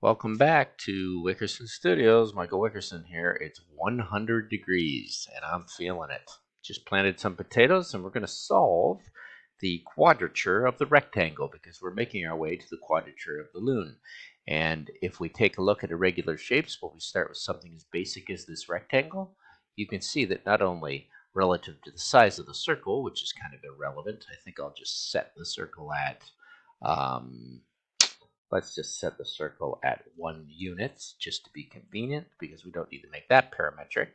Welcome back to Wickerson Studios. Michael Wickerson here. It's 100 degrees and I'm feeling it. Just planted some potatoes and we're going to solve the quadrature of the rectangle because we're making our way to the quadrature of the loon. And if we take a look at irregular shapes, well, we start with something as basic as this rectangle. You can see that not only relative to the size of the circle, which is kind of irrelevant, I think I'll just set the circle at let's just set the circle at 1 unit just to be convenient because we don't need to make that parametric.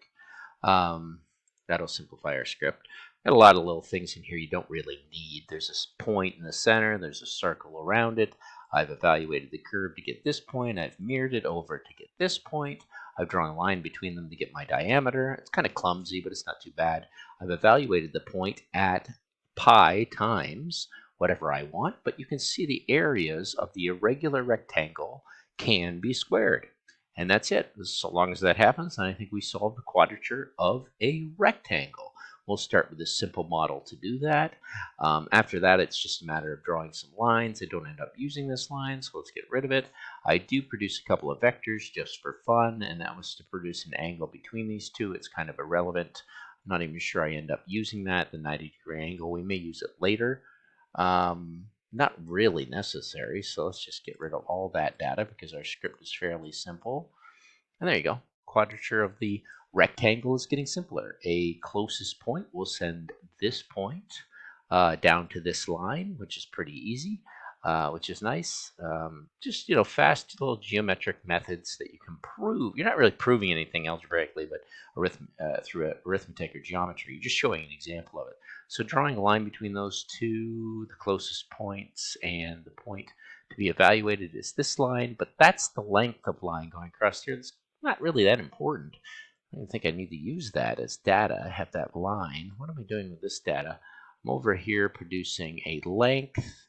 That'll simplify our script. Got a lot of little things in here you don't really need. There's this point in the center. There's a circle around it. I've evaluated the curve to get this point. I've mirrored it over to get this point. I've drawn a line between them to get my diameter. It's kind of clumsy, but it's not too bad. I've evaluated the point at pi times whatever I want, but you can see the areas of the irregular rectangle can be squared. And that's it. So long as that happens, I think we solved the quadrature of a rectangle. We'll start with a simple model to do that. After that, it's just a matter of drawing some lines. I don't end up using this line, so let's get rid of it. I do produce a couple of vectors just for fun, and that was to produce an angle between these two. It's kind of irrelevant. I'm not even sure I end up using that, the 90-degree angle. We may use it later. Not really necessary, so let's just get rid of all that data because our script is fairly simple. And there you go. Quadrature of the rectangle is getting simpler. A closest point will send this point down to this line, which is pretty easy, which is nice. Just, fast little geometric methods that you can prove. You're not really proving anything algebraically, but through arithmetic or geometry. You're just showing an example of it. So drawing a line between those two, the closest points, and the point to be evaluated is this line, but that's the length of line going across here. It's not really that important. I don't think I need to use that as data. I have that line. What am I doing with this data? I'm over here producing a length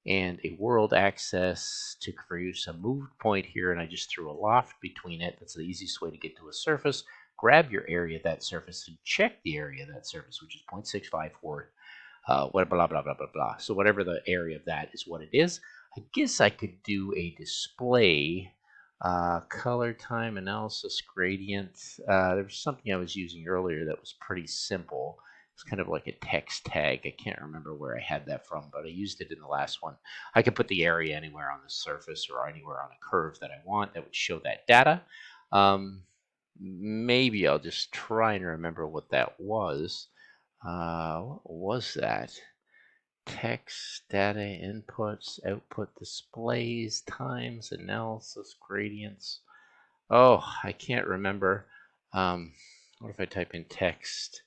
and a world axis to produce a moved point here, and I just threw a loft between it. That's the easiest way to get to a surface. Grab your area of that surface and check the area of that surface, which is 0.654, blah, blah, blah, blah, blah, blah. So whatever the area of that is what it is. I guess I could do a display color time analysis gradient. There was something I was using earlier that was pretty simple. It's kind of like a text tag. I can't remember where I had that from, but I used it in the last one. I could put the area anywhere on the surface or anywhere on a curve that I want that would show that data. Maybe I'll just try and remember what that was. What was that? Text, data, inputs, output, displays, times, analysis, gradients. Oh, I can't remember. What if I type in text?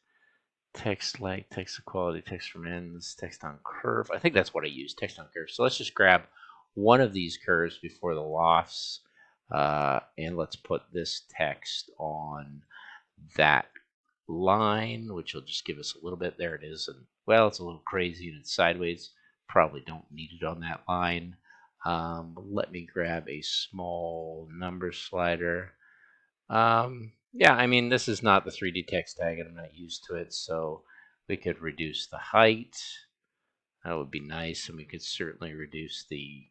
Text like, text equality, text from ends, text on curve. I think that's what I use, text on curve. So let's just grab one of these curves before the lofts, and let's put this text on that line, which will just give us a little bit. There it is. And well, it's a little crazy and it's sideways. Probably don't need it on that line. Let me grab a small number slider. Yeah, I mean, this is not the 3D text tag, and I'm not used to it, so we could reduce the height. That would be nice, and we could certainly reduce the,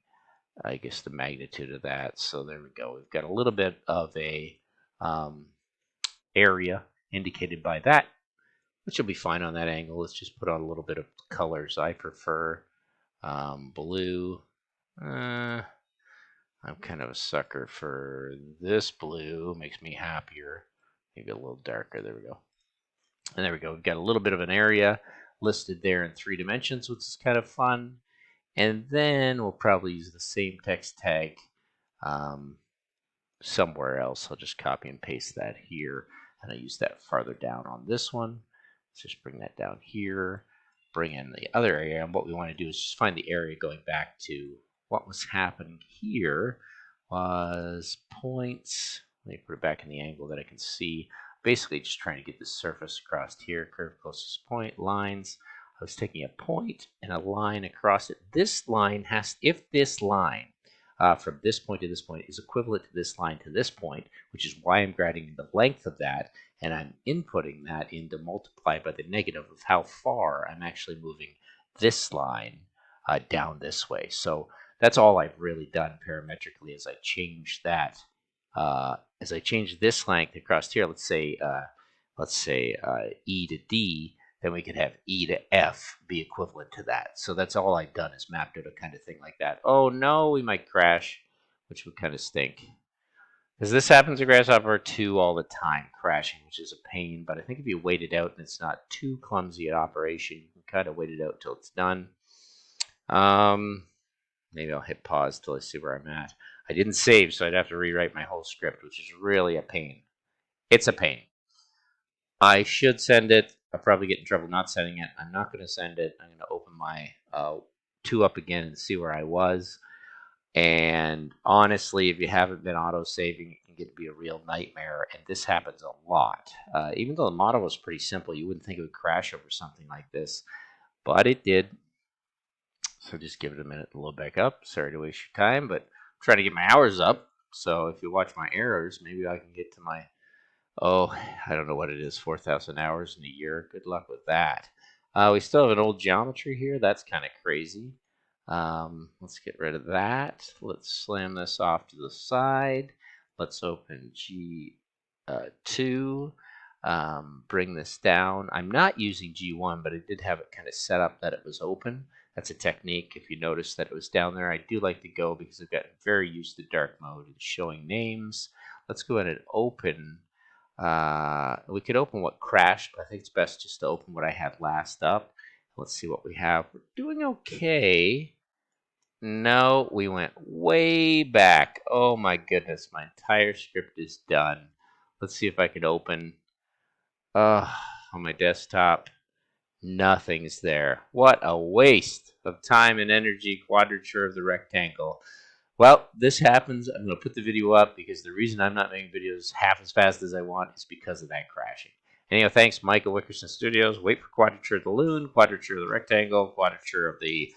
I guess, the magnitude of that. So there we go. We've got a little bit of a area indicated by that, which will be fine on that angle. Let's just put on a little bit of colors. I prefer blue. I'm kind of a sucker for this blue. Makes me happier. Maybe a little darker. There we go. And there we go. We've got a little bit of an area listed there in 3 dimensions, which is kind of fun. And then we'll probably use the same text tag somewhere else. I'll just copy and paste that here. And I use that farther down on this one. Let's just bring that down here. Bring in the other area. And what we want to do is just find the area going back to what was happening here was points. Let me put it back in the angle that I can see. Basically just trying to get this surface across here. Curve closest point, lines. I was taking a point and a line across it. This line has, if this line from this point to this point is equivalent to this line to this point, which is why I'm grabbing the length of that, and I'm inputting that in to multiply by the negative of how far I'm actually moving this line down this way. So that's all I've really done parametrically as I change that. As I change this length across here, let's say E to D, then we could have E to F be equivalent to that. So that's all I've done is mapped out a kind of thing like that. Oh no, we might crash, which would kind of stink. Because this happens in Grasshopper 2 all the time, crashing, which is a pain. But I think if you wait it out and it's not too clumsy an operation, you can kind of wait it out till it's done. Maybe I'll hit pause till I see where I'm at. I didn't save, so I'd have to rewrite my whole script, which is really a pain. It's a pain. I should send it. I'll probably get in trouble not sending it. I'm not going to send it. I'm going to open my 2 up again and see where I was. And honestly, if you haven't been auto-saving, it can get to be a real nightmare. And this happens a lot. Even though the model was pretty simple, you wouldn't think it would crash over something like this. But it did. So just give it a minute to load back up. Sorry to waste your time, but I'm trying to get my hours up. So if you watch my errors, maybe I can get to my, I don't know what it is, 4,000 hours in a year. Good luck with that. We still have an old geometry here. That's kind of crazy. Let's get rid of that. Let's slam this off to the side. Let's open G2. Bring this down. I'm not using G1, but I did have it kind of set up that it was open. That's a technique. If you notice that it was down there, I do like to go because I've gotten very used to dark mode and showing names. Let's go ahead and open. We could open what crashed, but I think it's best just to open what I had last up. Let's see what we have. We're doing okay. No, we went way back. Oh my goodness, my entire script is done. Let's see if I can open on my desktop. Nothing's there. What a waste of time and energy. Quadrature of the rectangle. Well, this happens. I'm going to put the video up because the reason I'm not making videos half as fast as I want is because of that crashing. Anyway, thanks, Michael Wickerson Studios. Wait for Quadrature of the loon, Quadrature of the rectangle, Quadrature of the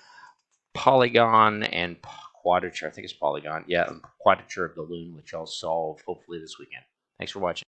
polygon, and Quadrature, I think it's polygon. Yeah, Quadrature of the loon, which I'll solve hopefully this weekend. Thanks for watching.